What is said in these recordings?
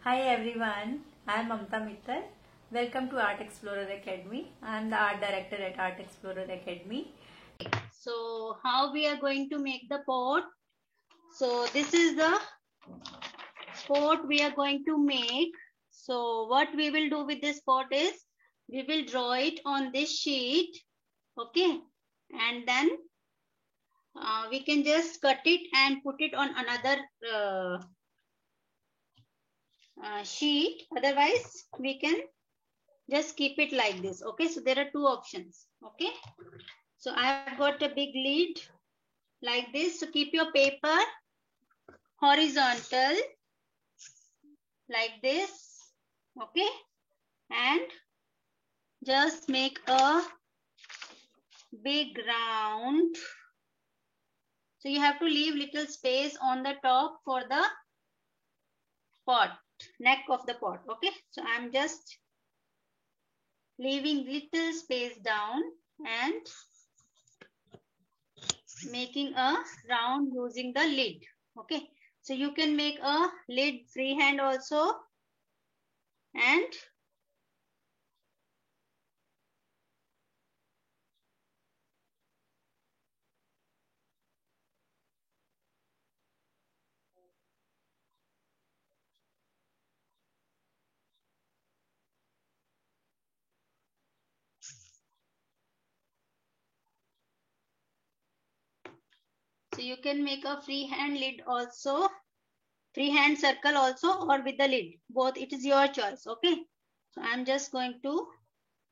Hi everyone, I am Mamta Mittal. Welcome to Art Explorer Academy. I am the art director at Art Explorer Academy. So how we are going to make the pot? So this is the pot we are going to make. So what we will do with this pot is we will draw it on this sheet. Okay. And then we can just cut it and put it on another sheet. Otherwise we can just keep it like this. Okay. So there are two options. Okay. So I have got a big lid like this. So keep your paper horizontal like this. Okay. And just make a big round. So you have to leave little space on the top for the pot, neck of the pot. Okay. So I'm just leaving little space down and making a round using the lid. Okay. So you can make a lid freehand also. And so you can make a freehand lid also, freehand circle also, or with the lid. Both, it is your choice. Okay. So I'm just going to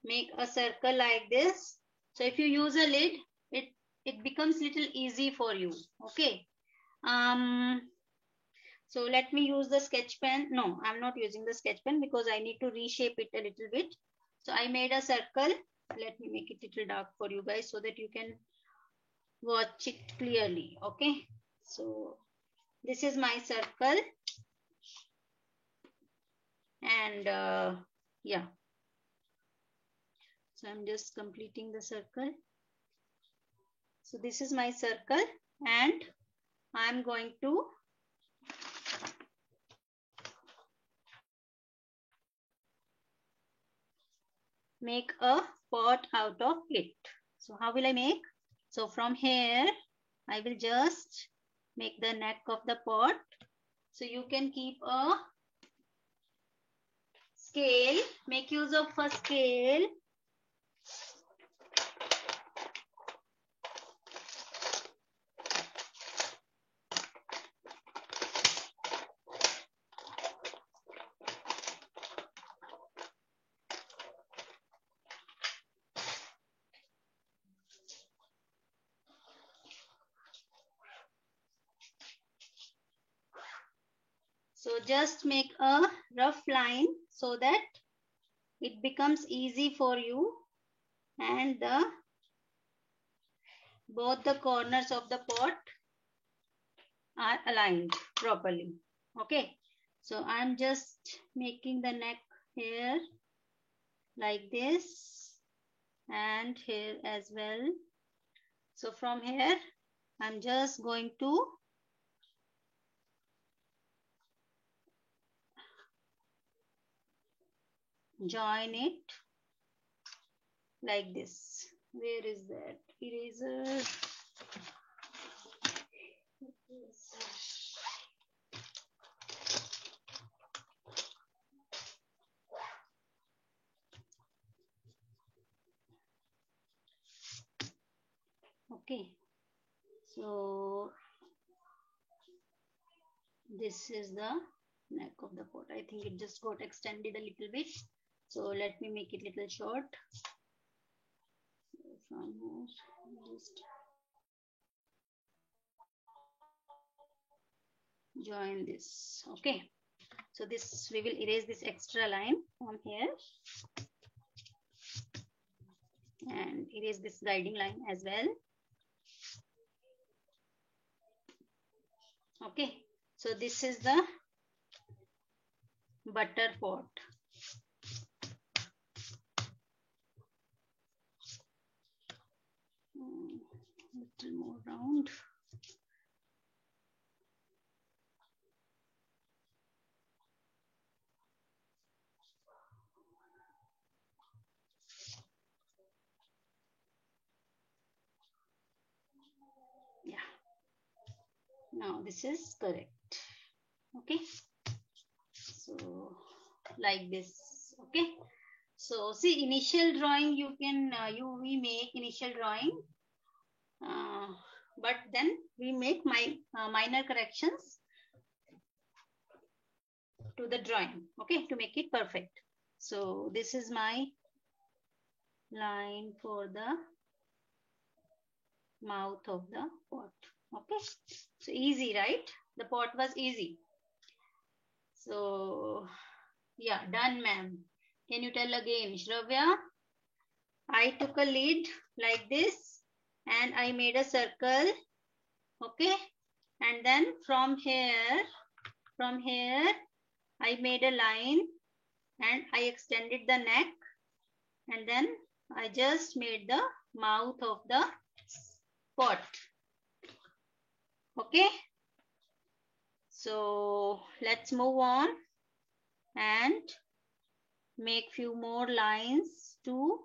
make a circle like this. So if you use a lid, it becomes little easy for you. Okay. So let me use the sketch pen. No, I'm not using the sketch pen because I need to reshape it a little bit. So I made a circle. Let me make it a little dark for you guys so that you can watch it clearly. Okay. So this is my circle. And yeah. So I'm just completing the circle. So this is my circle and I'm going to make a pot out of it. So how will I make? So from here, I will just make the neck of the pot. So you can keep a scale, make use of a scale. So just make a rough line so that it becomes easy for you and both the corners of the pot are aligned properly. Okay. So I'm just making the neck here like this and here as well. So from here, I'm just going to join it like this. Where is that eraser? Okay. So this is the neck of the pot. I think it just got extended a little bit. So let me make it little short. From here, just join this. Okay. So this, we will erase this extra line from here and erase this guiding line as well. Okay. So this is the butter pot. Little more round. Now this is correct. Okay. So like this. Okay. So see, initial drawing you can we make initial drawing, but then we make minor corrections to the drawing. Okay, to make it perfect. So this is my line for the mouth of the pot. Okay, so easy, right? The pot was easy. So yeah, done, ma'am. Can you tell again, Shravya? I took a lead like this and I made a circle. Okay, and then from here I made a line and I extended the neck, and then I just made the mouth of the pot. Okay, so let's move on and make few more lines to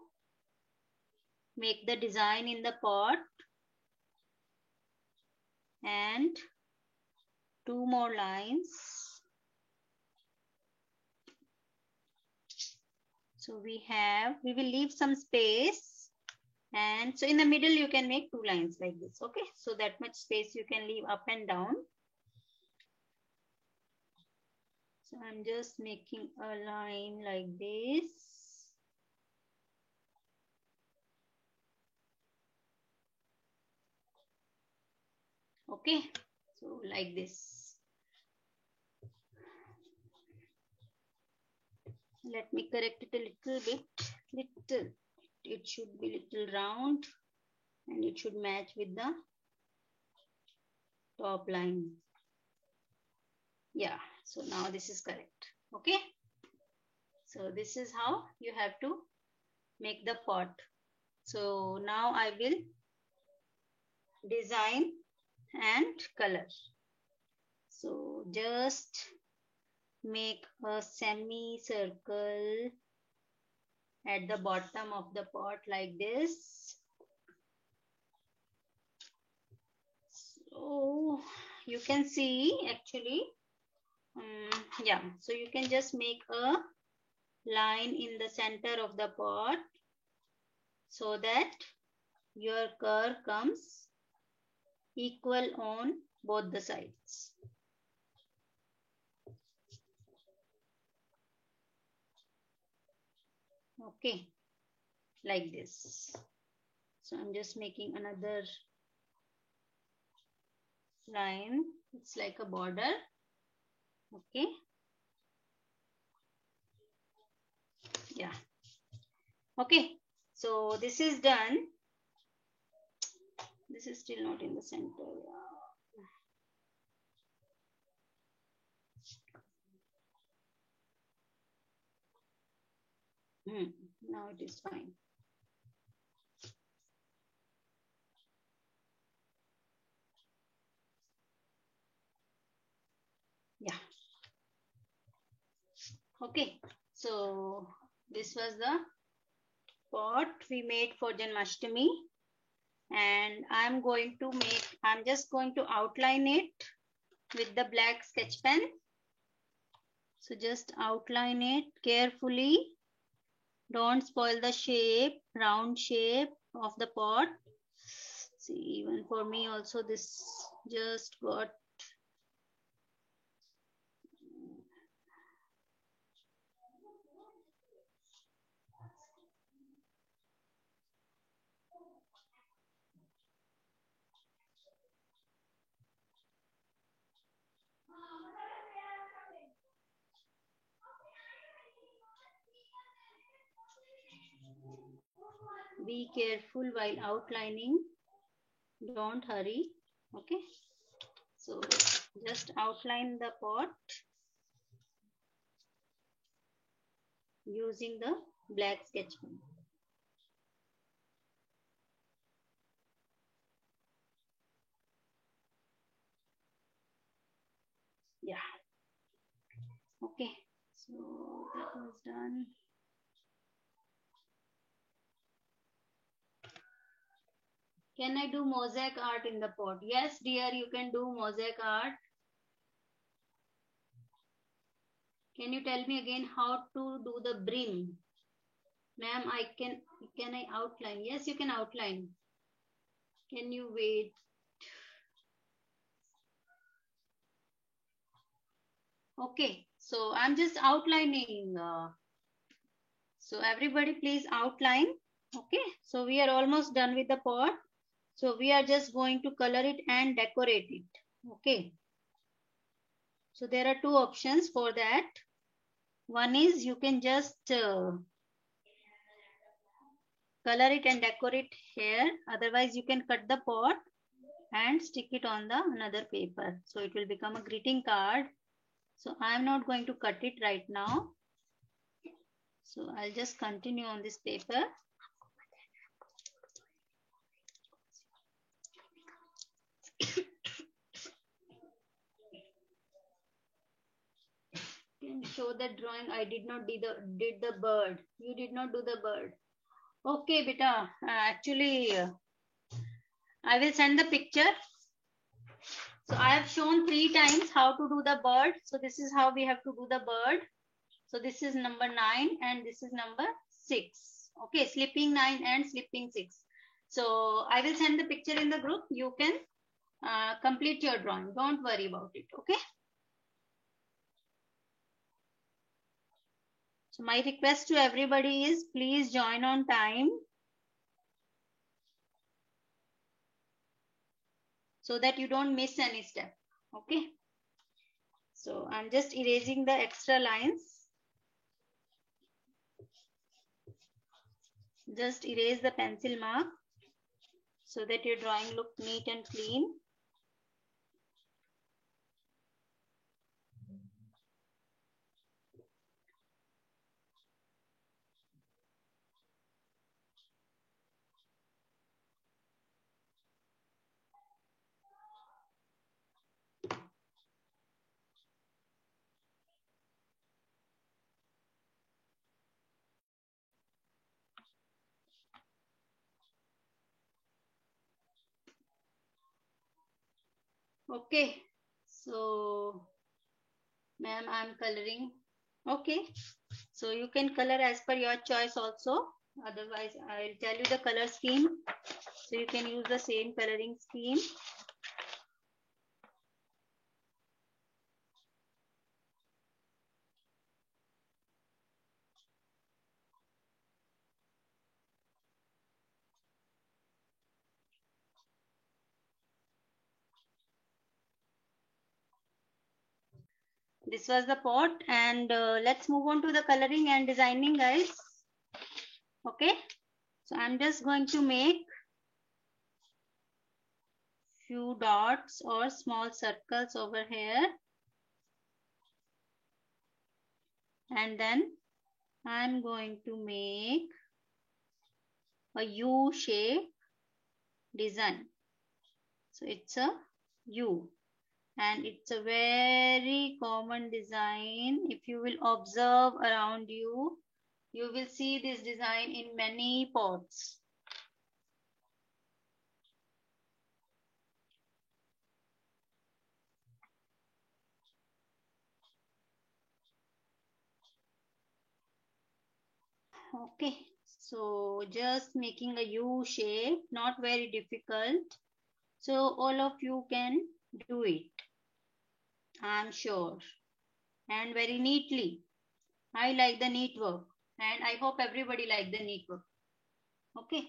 make the design in the pot, and 2 more lines. So we will leave some space, and so in the middle you can make 2 lines like this. Okay, so that much space you can leave up and down. So I'm just making a line like this. Okay, so like this. Let me correct it a little bit. It should be little round and it should match with the top line. Yeah, so now this is correct. Okay, so this is how you have to make the pot. So now I will design and color. So just make a semicircle at the bottom of the pot like this. So you can see actually, yeah, so you can just make a line in the center of the pot so that your curve comes equal on both the sides. Okay, like this. So I'm just making another line. It's like a border. Okay. Yeah. Okay. So this is done. This is still not in the center. Now it is fine. Yeah. Okay. So this was the pot we made for Janmashtami, and I'm just going to outline it with the black sketch pen. So just outline it carefully. Don't spoil the shape, round shape of the pot. See, even for me also this just got be careful while outlining. Don't hurry. Okay. So just outline the pot using the black sketch pen. Yeah. Okay. So that was done. Can I do mosaic art in the pot? Yes, dear, you can do mosaic art. Can you tell me again how to do the brim? Ma'am, can I outline? Yes, you can outline. Can you wait? Okay, so I'm just outlining. So everybody please outline. Okay, so we are almost done with the pot. So we are just going to color it and decorate it. Okay. So there are two options for that. One is you can just color it and decorate here. Otherwise you can cut the pot and stick it on the another paper. So it will become a greeting card. So I am not going to cut it right now. So I'll just continue on this paper. Can show that drawing. I did not did the bird. You did not do the bird. Okay, beta. Actually, I will send the picture. So I have shown 3 times how to do the bird. So this is how we have to do the bird. So this is number 9 and this is number 6. Okay, sleeping 9 and sleeping 6. So I will send the picture in the group. You can complete your drawing. Don't worry about it. Okay. So my request to everybody is please join on time so that you don't miss any step. Okay. So I'm just erasing the extra lines. Just erase the pencil mark so that your drawing look neat and clean. Okay, so ma'am, I'm coloring. Okay, so you can color as per your choice also. Otherwise, I'll tell you the color scheme. So you can use the same coloring scheme. This was the pot and let's move on to the coloring and designing, guys. Okay, so I'm just going to make few dots or small circles over here, and then I'm going to make a U shape design. So it's a U and it's a very common design. If you will observe around you, you will see this design in many pots. Okay, so just making a U shape, not very difficult. So all of you can do it, I'm sure, and very neatly. I like the neat work and I hope everybody like the neat work. Okay.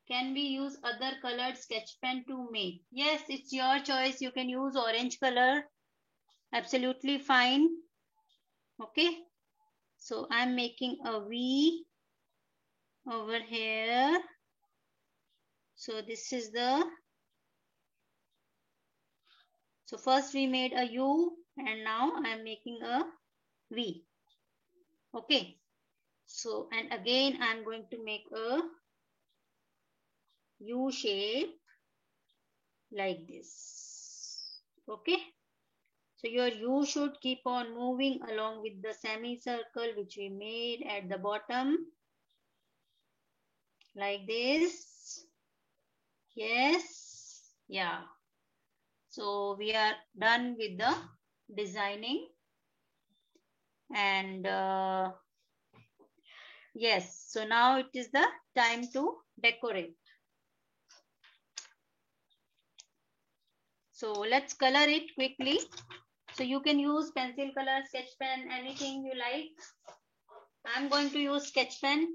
Can we use other colored sketch pen to make? Yes, it's your choice. You can use orange color. Absolutely fine. Okay. So I'm making a V over here. So this is so first we made a U and now I'm making a V. Okay. So, and again I'm going to make a U shape like this. Okay. So your U should keep on moving along with the semicircle which we made at the bottom like this. Yes. Yeah. So we are done with the designing and yes. So now it is the time to decorate. So let's color it quickly. So you can use pencil color, sketch pen, anything you like. I'm going to use sketch pen.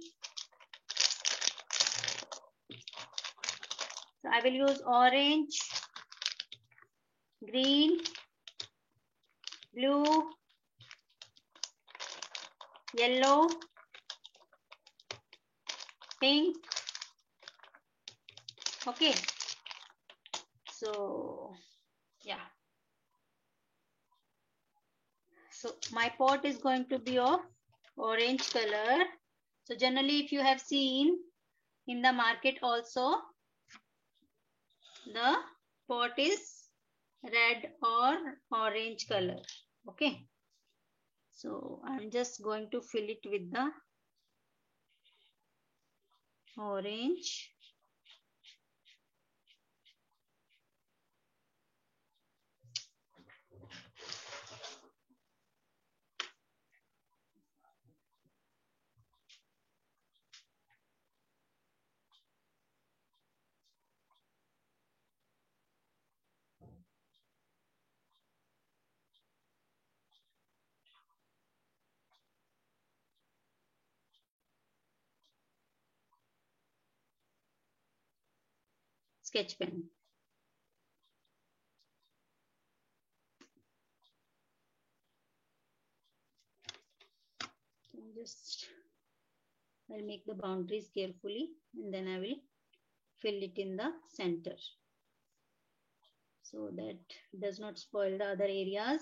So I will use orange, green, blue, yellow, pink. Okay. So yeah. So my pot is going to be of orange color. So generally if you have seen in the market also, the pot is red or orange color. Okay. So I'm just going to fill it with the orange. Sketch pen. I'll make the boundaries carefully and then I will fill it in the center so that does not spoil the other areas.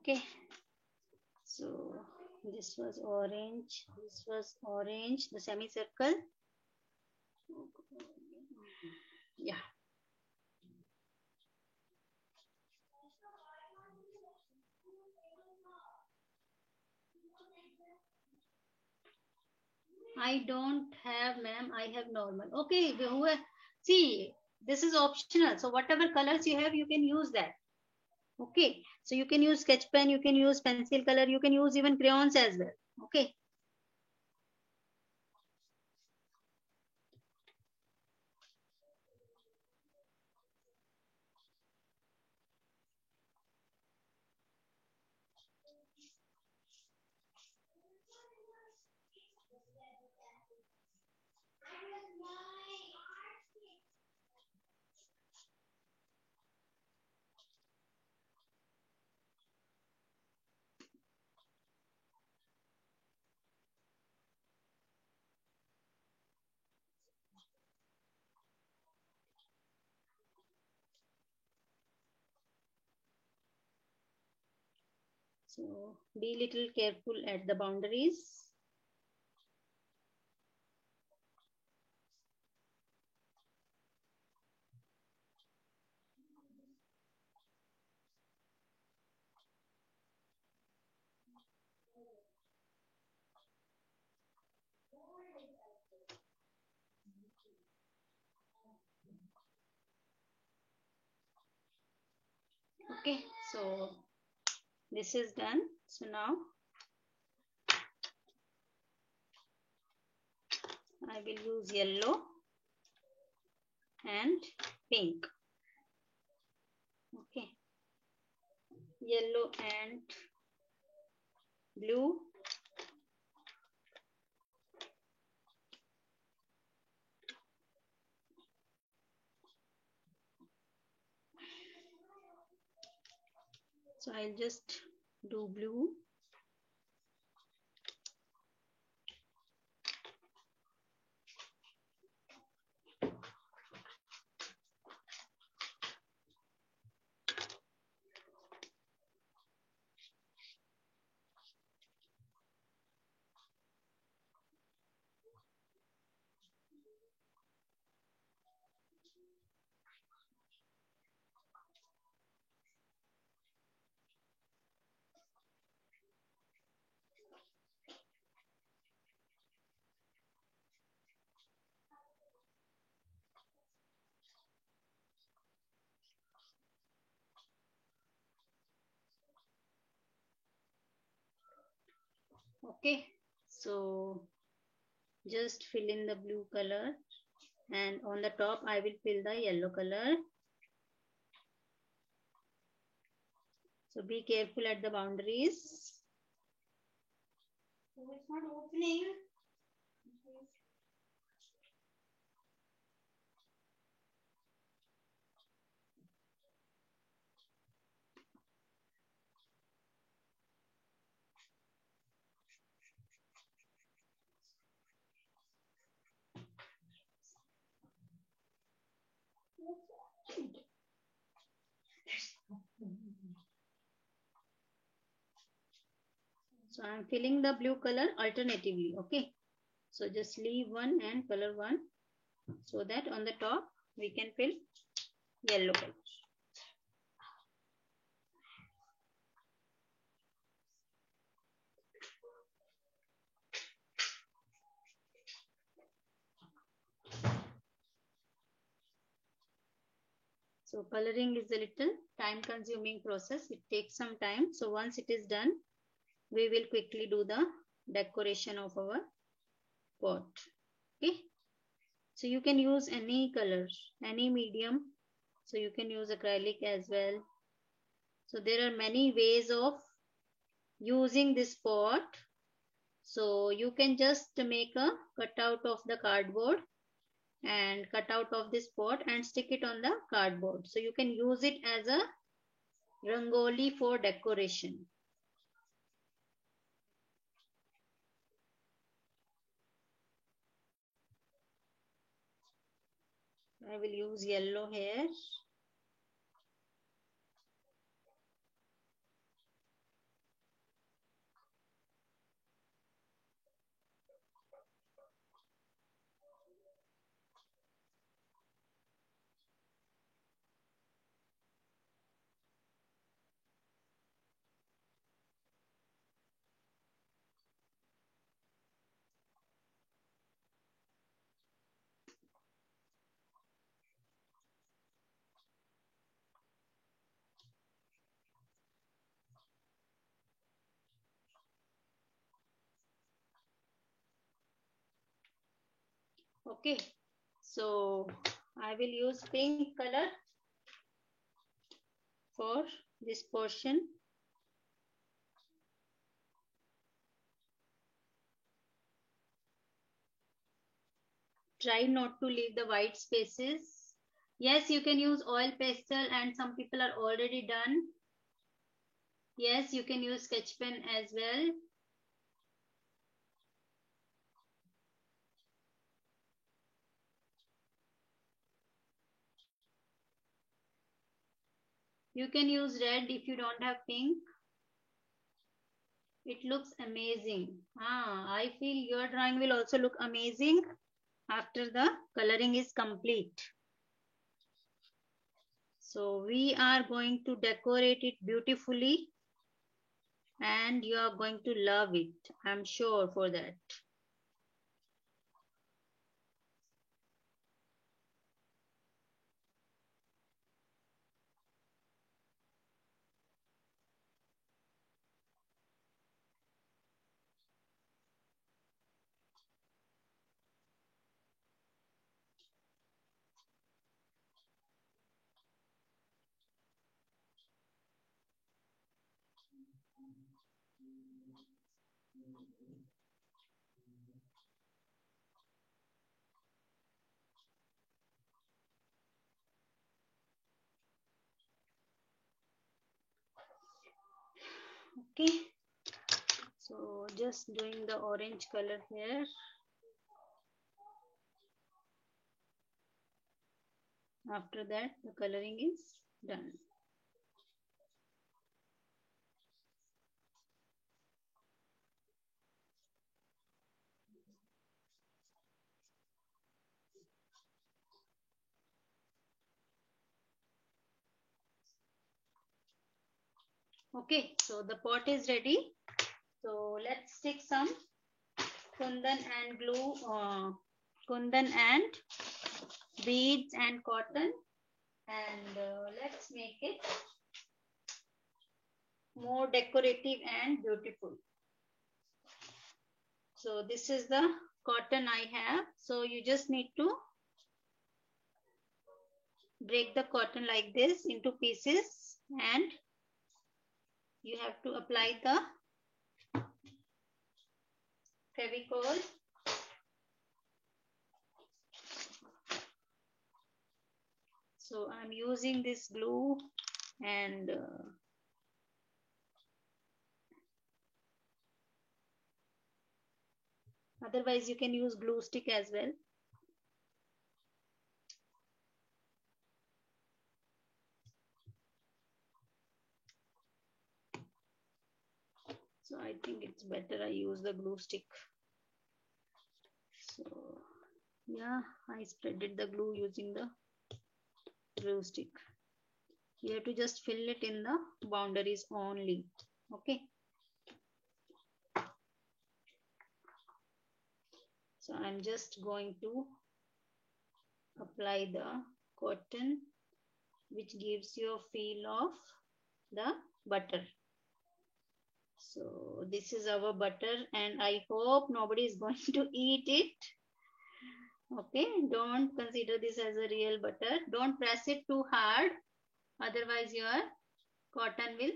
Okay, so this was orange, the semicircle. Yeah. I don't have, ma'am. I have normal. Okay, see, this is optional. So whatever colors you have, you can use that. Okay, so you can use sketch pen, you can use pencil color, you can use even crayons as well. Okay. So be little careful at the boundaries. Okay, so this is done. So now I will use yellow and pink. Okay, yellow and blue. So I'll just do blue. Okay, so just fill in the blue color, and on the top I will fill the yellow color. So be careful at the boundaries. So it's not opening. So I'm filling the blue color alternatively. Okay, so just leave one and color one, so that on the top we can fill yellow color. So coloring is a little time consuming process. It takes some time. So once it is done, we will quickly do the decoration of our pot. Okay. So you can use any color, any medium. So you can use acrylic as well. So there are many ways of using this pot. So you can just make a cutout of the cardboard and cut out of this pot and stick it on the cardboard. So you can use it as a rangoli for decoration. I will use yellow here. Okay, so I will use pink color for this portion. Try not to leave the white spaces. Yes, you can use oil pastel, and some people are already done. Yes, you can use sketch pen as well. You can use red if you don't have pink. It looks amazing. I feel your drawing will also look amazing after the coloring is complete. So we are going to decorate it beautifully, and you are going to love it. I'm sure for that. Okay, so just doing the orange color here. After that, the coloring is done. Okay, so the pot is ready. So let's stick some kundan and glue, kundan and beads and cotton, and let's make it more decorative and beautiful. So this is the cotton I have. So you just need to break the cotton like this into pieces, and you have to apply the Fevicol. So I'm using this glue, and otherwise you can use glue stick as well. So I think it's better I use the glue stick. So yeah, I spreaded the glue using the glue stick. You have to just fill it in the boundaries only. Okay. So I'm just going to apply the cotton, which gives you a feel of the butter. So this is our butter, and I hope nobody is going to eat it. Okay, don't consider this as a real butter. Don't press it too hard, otherwise your cotton will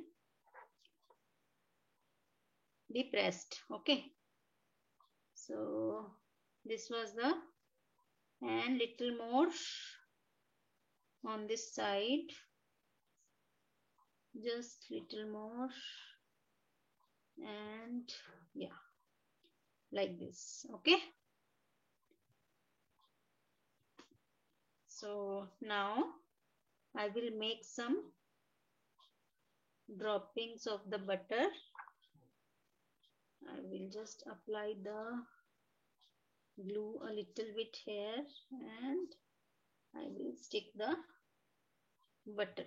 be pressed. Okay, so this was the, and little more on this side, just little more, and yeah, like this. Okay, so now I will make some droppings of the butter. I will just apply the glue a little bit here, and I will stick the butter.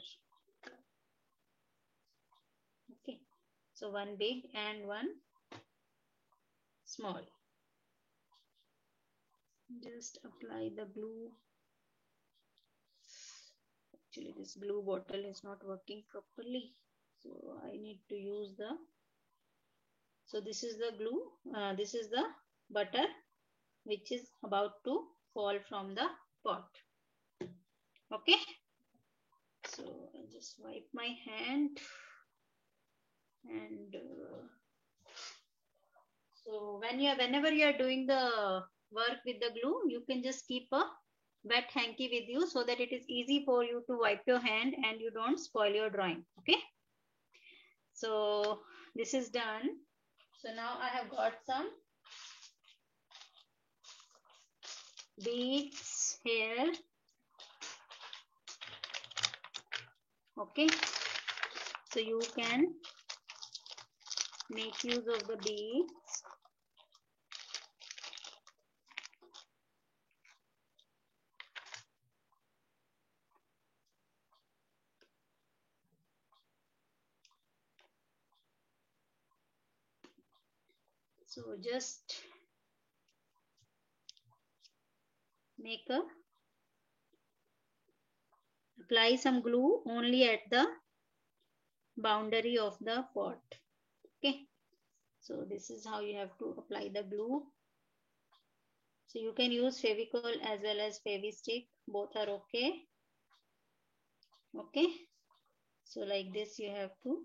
Okay, so one big and one small. Just apply the glue. Actually, this glue bottle is not working properly, so I need to use the, so this is the glue, this is the butter which is about to fall from the pot. Okay, so I just wipe my hand, and so whenever you are doing the work with the glue, you can just keep a wet hanky with you so that it is easy for you to wipe your hand and you don't spoil your drawing. Okay, so this is done. So now I have got some beads here. Okay, so you can make use of the beads. So just make a, apply some glue only at the boundary of the pot. Okay, so this is how you have to apply the glue. So you can use Fevicol as well as Fevistick, both are okay. Okay, so like this you have to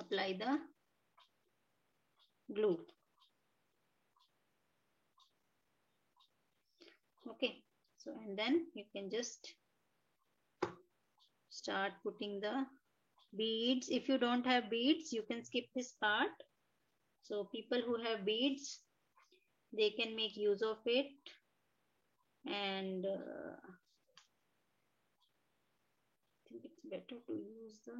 apply the glue. Okay, so and then you can just start putting the beads. If you don't have beads, you can skip this part. So people who have beads, they can make use of it, and I think it's better to use the,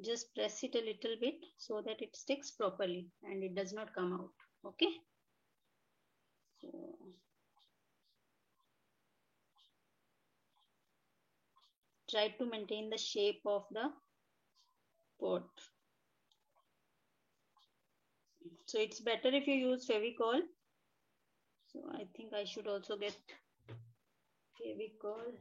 just press it a little bit so that it sticks properly and it does not come out. Okay, try to maintain the shape of the pot. So it's better if you use Fevicol. So I think I should also get Fevicol.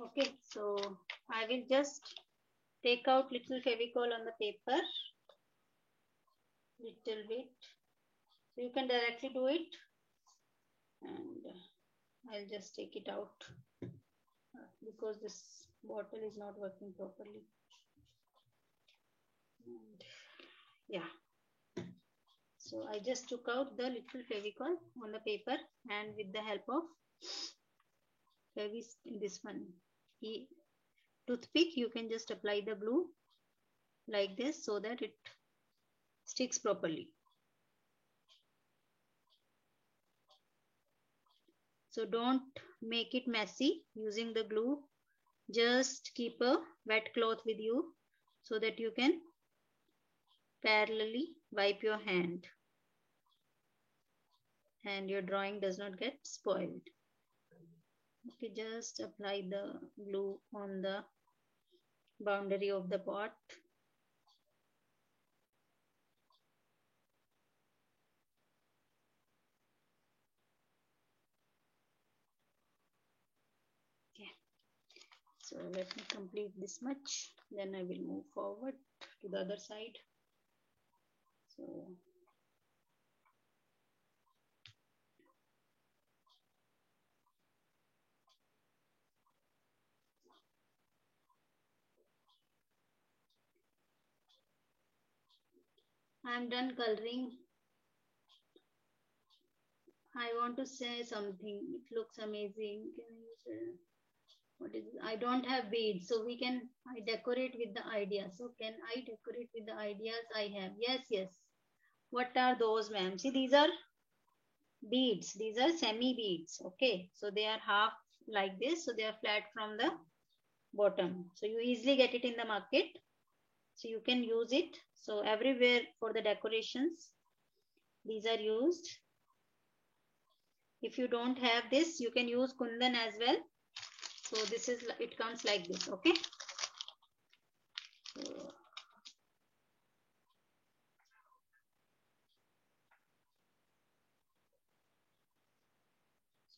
Okay, so I will just take out little Fevicol on the paper, little bit. So you can directly do it, and I'll just take it out because this bottle is not working properly. And yeah, so I just took out the little Fevicol on the paper, and with the help of this one toothpick, you can just apply the glue like this so that it sticks properly. So don't make it messy using the glue. Just keep a wet cloth with you so that you can parallelly wipe your hand and your drawing does not get spoiled. Okay, just apply the glue on the boundary of the pot. Okay, so let me complete this much, then I will move forward to the other side. So I'm done coloring. I want to say something. It looks amazing. Can you say what is it? I don't have beads, so I decorate with the ideas. So can I decorate with the ideas I have? Yes, yes. What are those, ma'am? See, these are beads. These are semi beads. Okay, so they are half like this. So they are flat from the bottom. So you easily get it in the market. So you can use it. So everywhere for the decorations, these are used. If you don't have this, you can use kundan as well. So this is, it comes like this. Okay. So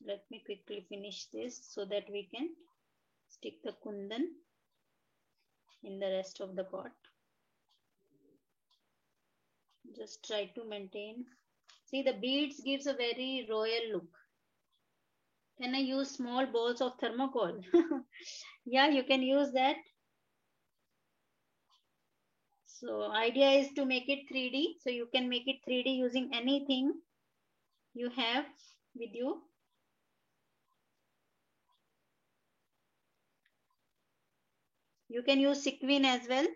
let me quickly finish this so that we can stick the kundan in the rest of the pot. Just try to maintain. See, the beads gives a very royal look. Can I use small balls of thermocol? Yeah, you can use that. So idea is to make it 3D. So you can make it 3D using anything you have with you. You can use sequin as well.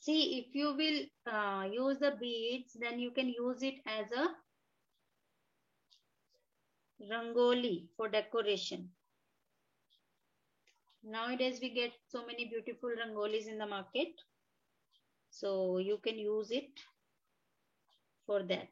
See, if you will use the beads, then you can use it as a rangoli for decoration. Nowadays, we get so many beautiful rangolis in the market. So you can use it for that.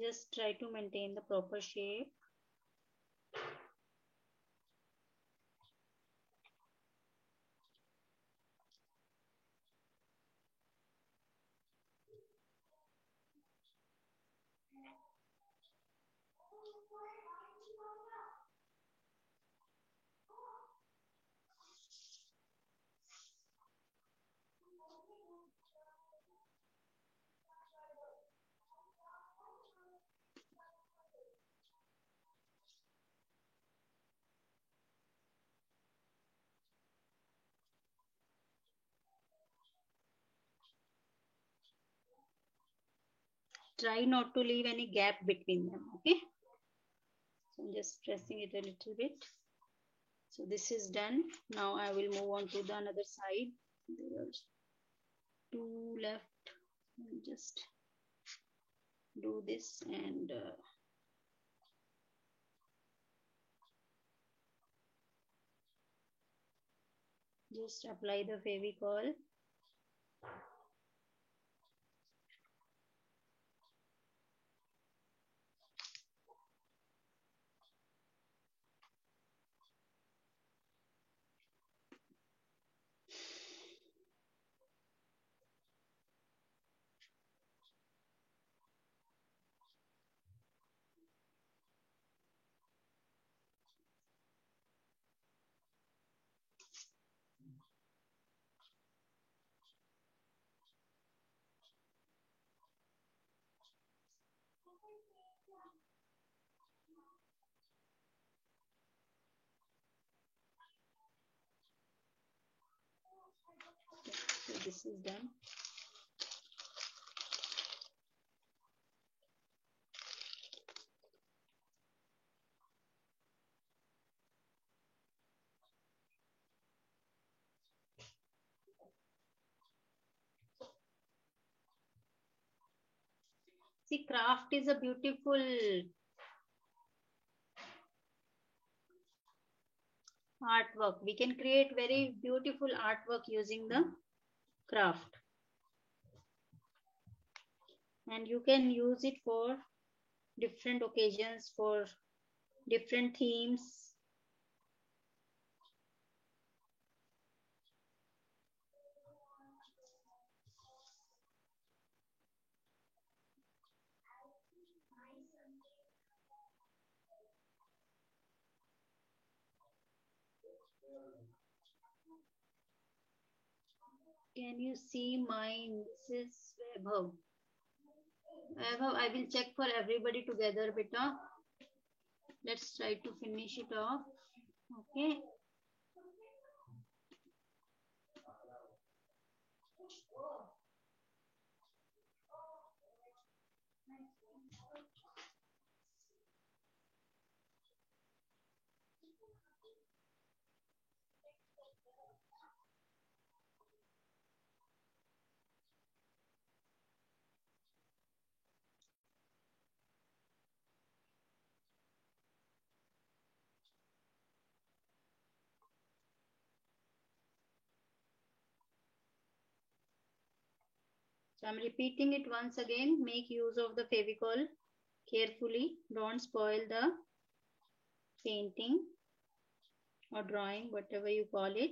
Just try to maintain the proper shape. Try not to leave any gap between them. Okay. So I'm just pressing it a little bit. So this is done. Now I will move on to the another side. There are two left. I'll just do this and just apply the Fevicol. So this is done. See, craft is a beautiful artwork. We can create very beautiful artwork using the craft. And you can use it for different occasions, for different themes. Can you see mine? This is Vaibhav. Vaibhav, I will check for everybody together, beta. Let's try to finish it off. Okay. So I'm repeating it once again. Make use of the Fevicol carefully. Don't spoil the painting or drawing, whatever you call it.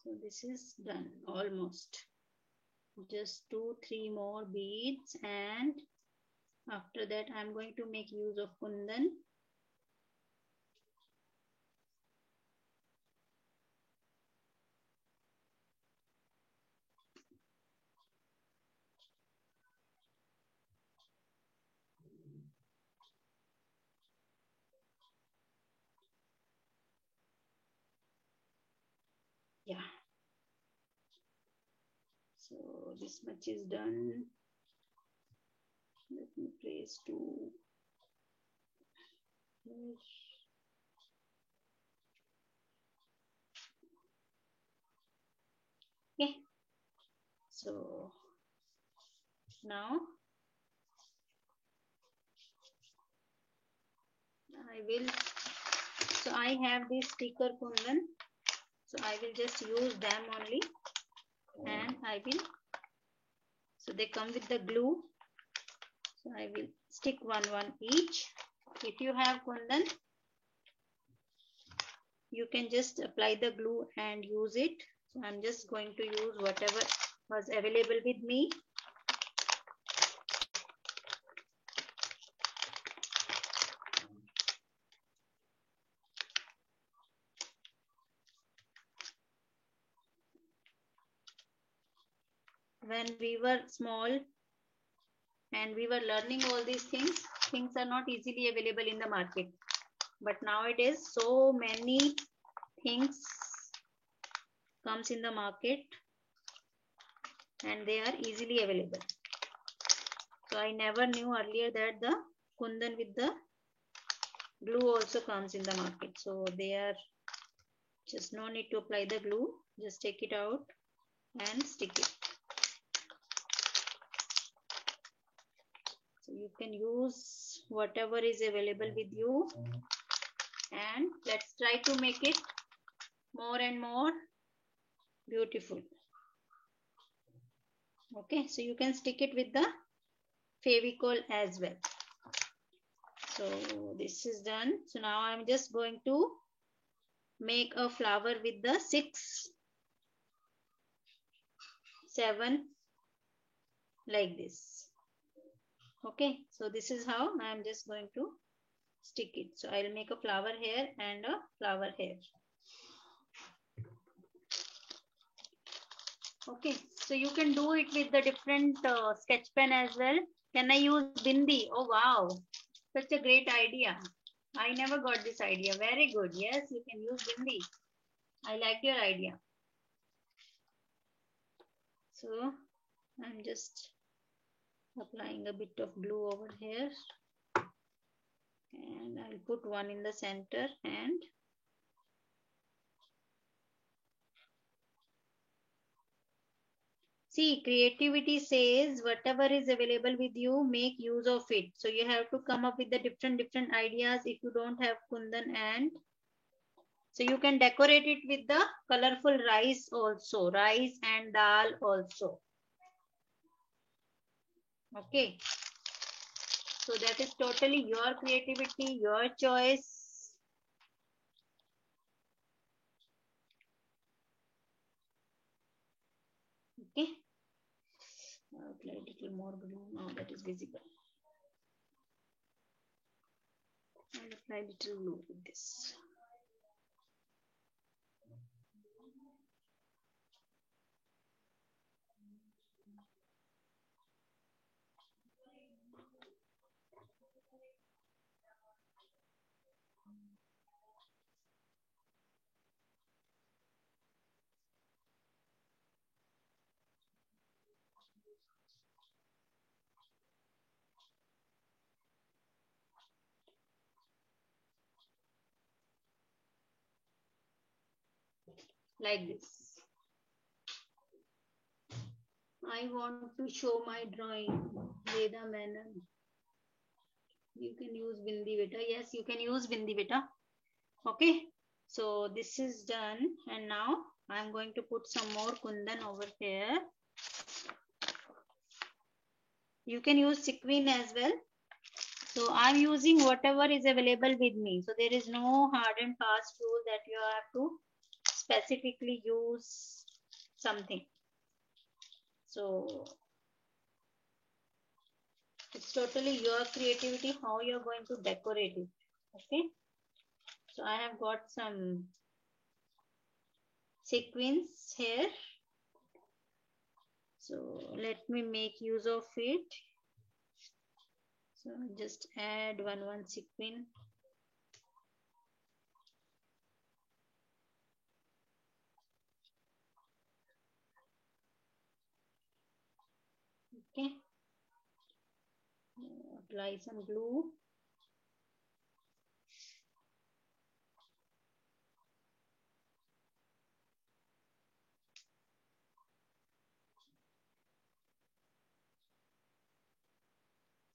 So this is done almost. Just 2-3 more beads, and after that I'm going to make use of kundan. Yeah. So this much is done. Let me place 2. Okay, so now I will, so I have this sticker kundan, so I will just use them only, and I will, so they come with the glue, so I will stick one each. If you have kundan, you can just apply the glue and use it. So I'm just going to use whatever was available with me. When we were small and we were learning all these things are not easily available in the market. But nowadays, so many things comes in the market and they are easily available. So I never knew earlier that the kundan with the glue also comes in the market. So they are just no need to apply the glue. Just take it out and stick it. So you can use whatever is available with you, and let's try to make it more and more beautiful. Okay, so you can stick it with the Fevicol as well. So this is done. So now I'm just going to make a flower with the 6, 7 like this. Okay, so this is how I'm just going to stick it. So I'll make a flower here and a flower here. Okay, so you can do it with the different sketch pen as well. Can I use bindi? Oh wow, such a great idea. I never got this idea. Very good. Yes, you can use bindi. I like your idea. So I'm just applying a bit of glue over here, and I'll put one in the center, and see, creativity says whatever is available with you, make use of it. So you have to come up with the different ideas if you don't have kundan, and so you can decorate it with the colorful rice also, rice and dal also. Okay. So that is totally your creativity, your choice. Okay. I'll apply a little more glue now that is visible. I'll apply a little glue with this. Like this. I want to show my drawing. Veda Menon. You can use bindi beta. Yes, you can use bindi beta. Okay. So this is done, and now I'm going to put some more kundan over here. You can use sequin as well. So I'm using whatever is available with me. So there is no hard and fast rule that you have to specifically use something. So it's totally your creativity how you're going to decorate it. Okay. So I have got some sequins here. So let me make use of it. So just add one sequin. Okay. Apply some glue.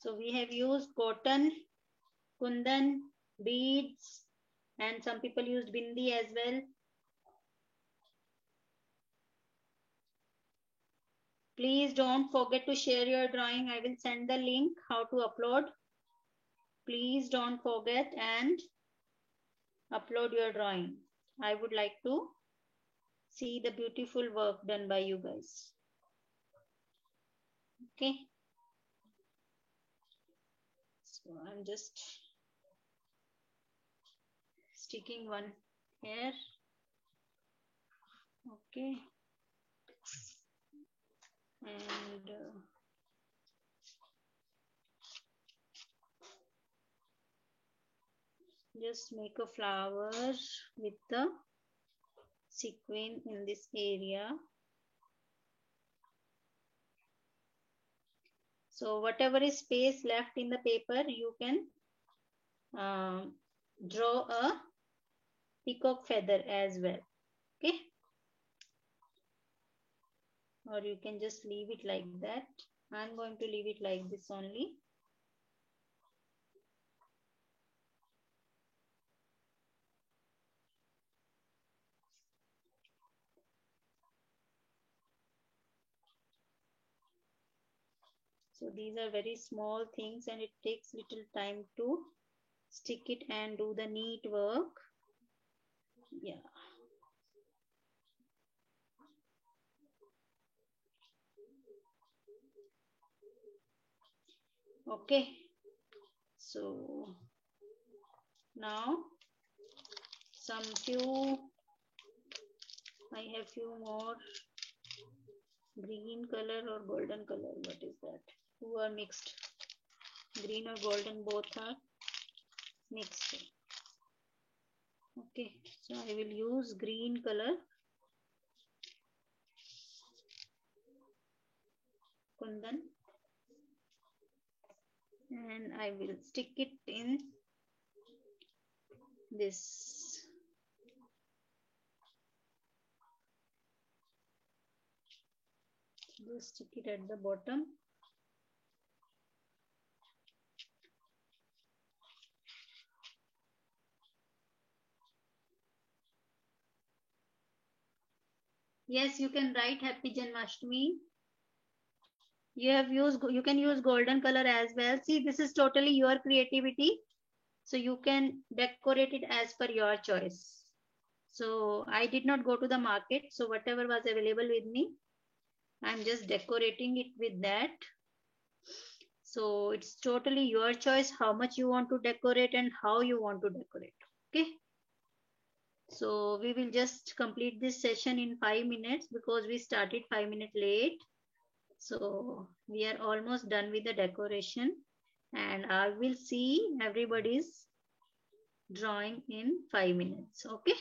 So we have used cotton, kundan, beads, and some people used bindi as well. Please don't forget to share your drawing. I will send the link how to upload. Please don't forget and upload your drawing. I would like to see the beautiful work done by you guys. Okay. So I'm just sticking one here. Okay. And just make a flower with the sequin in this area. So whatever is space left in the paper, you can draw a peacock feather as well. Okay. Or you can just leave it like that. I'm going to leave it like this only. So these are very small things and it takes little time to stick it and do the neat work. Yeah. Okay. So now I have few more green color or golden color. What is that? Two are mixed. Green or golden, both are mixed. Okay, so I will use green color. Kundan. And I will stick it in this. Just stick it at the bottom. Yes, you can write Happy Janmashtami. You can use golden color as well. See, this is totally your creativity. So you can decorate it as per your choice. So I did not go to the market. So whatever was available with me, I'm just decorating it with that. So it's totally your choice how much you want to decorate and how you want to decorate. Okay. So we will just complete this session in 5 minutes because we started 5 minutes late. So we are almost done with the decoration and I will see everybody's drawing in 5 minutes. Okay.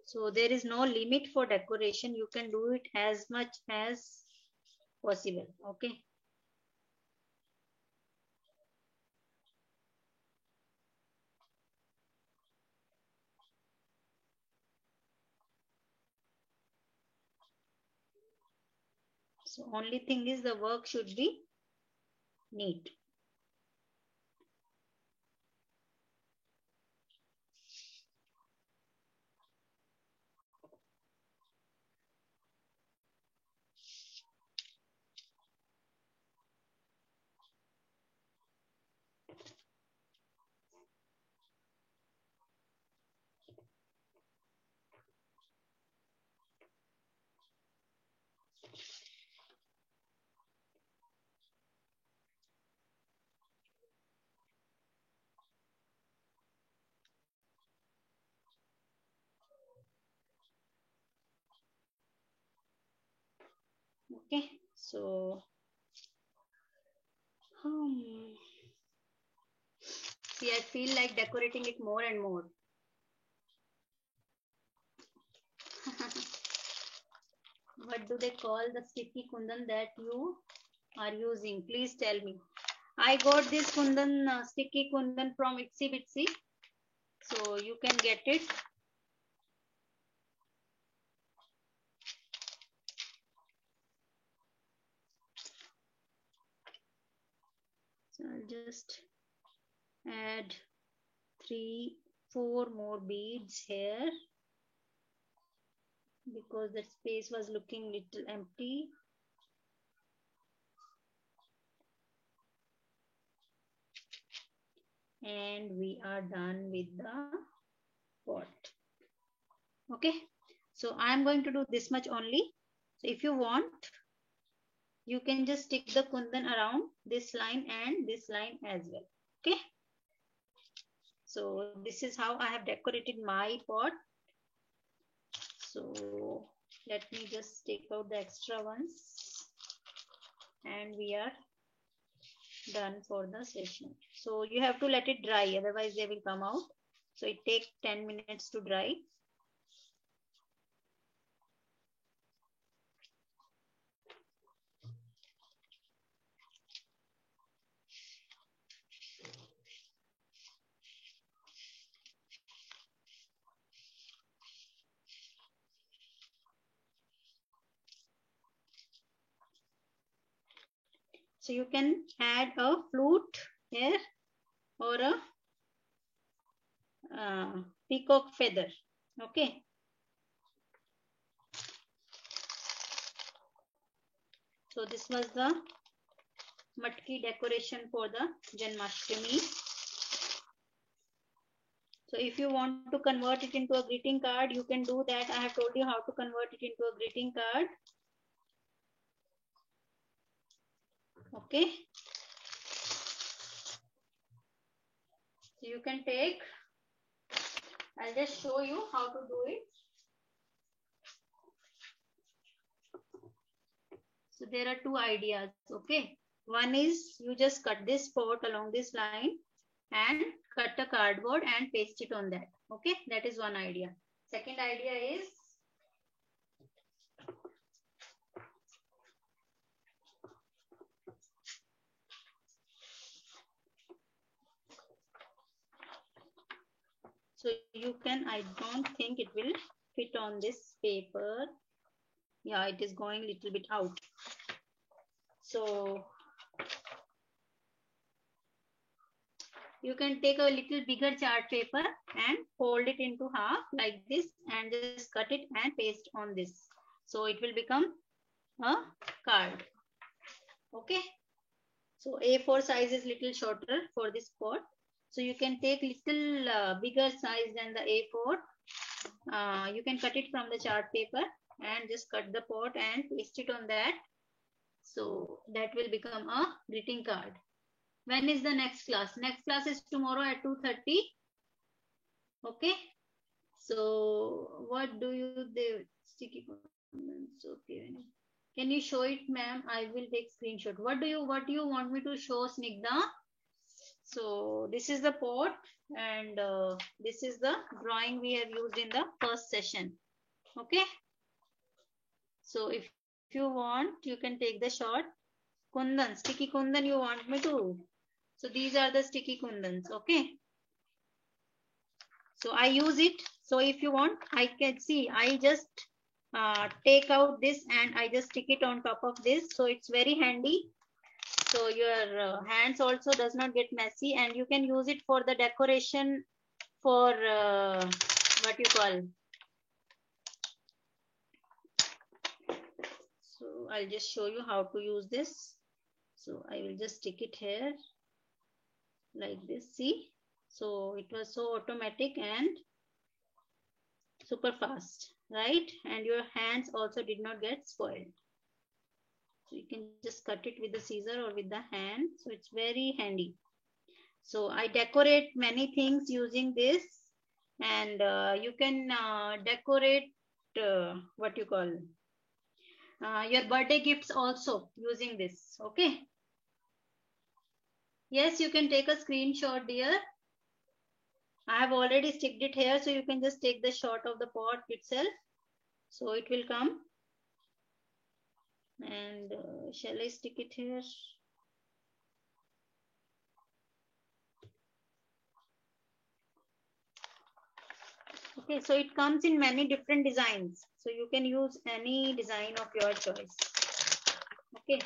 So there is no limit for decoration. You can do it as much as possible. Okay. So only thing is the work should be neat. Okay, so see, I feel like decorating it more and more. What do they call the sticky kundan that you are using? Please tell me. I got this kundan, sticky kundan from Itsy Bitsy. So you can get it. So I'll just add 3-4 more beads here because that space was looking little empty. And we are done with the pot. Okay, so I am going to do this much only. So if you want, you can just stick the kundan around this line and this line as well. Okay, so this is how I have decorated my pot. So let me just take out the extra ones and we are done for the session. So you have to let it dry, otherwise they will come out. So it takes 10 minutes to dry. So you can add a flute here or a peacock feather. Okay. So this was the matki decoration for the Janmashtami. So if you want to convert it into a greeting card, you can do that. I have told you how to convert it into a greeting card. Okay. So you can take, I'll just show you how to do it. So there are two ideas. Okay. One is you just cut this pot along this line and cut a cardboard and paste it on that. Okay. That is one idea. Second idea is so you can, I don't think it will fit on this paper. Yeah, it is going a little bit out. So you can take a little bigger chart paper and fold it into half like this and just cut it and paste on this. So it will become a card. Okay. So A4 size is little shorter for this pot. So you can take little bigger size than the A4. You can cut it from the chart paper and just cut the pot and paste it on that. So that will become a greeting card. When is the next class? Next class is tomorrow at 2:30. Okay. So what do you do? Sticky comments. Okay. Can you show it, ma'am? I will take screenshot. What do you want me to show, Snigdha? So this is the pot and this is the drawing we have used in the first session. Okay. So if you want, you can take the shot. Kundan, sticky kundan you want me to. So these are the sticky kundans. Okay. So I use it. So if you want, I can see, I just take out this and I just stick it on top of this. So it's very handy. So your hands also does not get messy and you can use it for the decoration for what you call. So I'll just show you how to use this. So I will just stick it here like this. See? So it was so automatic and super fast, right? And your hands also did not get spoiled. So you can just cut it with the scissor or with the hand. So it's very handy. So I decorate many things using this and you can decorate what you call your birthday gifts also using this. Okay. Yes, you can take a screenshot, dear. I have already sticked it here, so you can just take the shot of the pot itself. So it will come. And shall I stick it here? Okay, so it comes in many different designs. So you can use any design of your choice. Okay.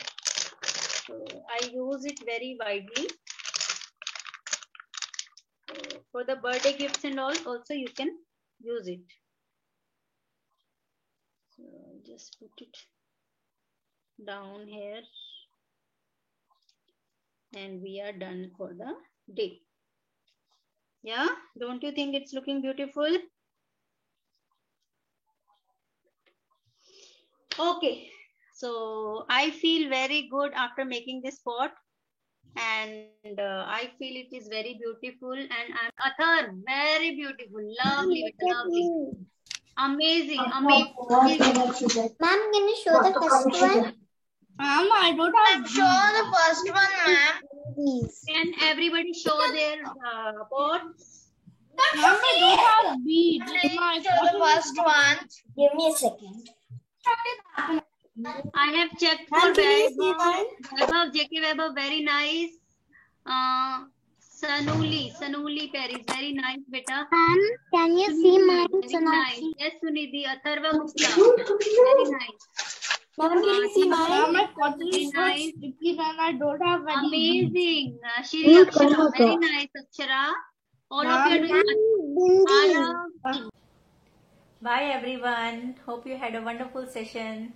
So I use it very widely. For the birthday gifts and all, also you can use it. So just put it down here, and we are done for the day. Yeah, don't you think it's looking beautiful? Okay, so I feel very good after making this pot, and I feel it is very beautiful. And Athar, very beautiful, lovely, lovely, amazing, amazing. Ma'am, can you show the first one? Ma'am, I don't have. Show the first one, ma'am. Please. Can everybody show their pots? Ma'am, I don't have beads. Show the first one. Give me a second. I have checked for Vaibhav, JK Vaibhav, very nice. Sanuli Paris, very nice, beta. Ma'am, can you see mine? Very nice. Yes, Sunidhi, Atharva Gupta, very nice. Ma'am, can you see mine? Ma'am, my cotton Very is nice. sticky and I don't have any. Amazing. Shri Akshara, very nice, Akshara. All of you are doing Arav. Bye everyone. Hope you had a wonderful session.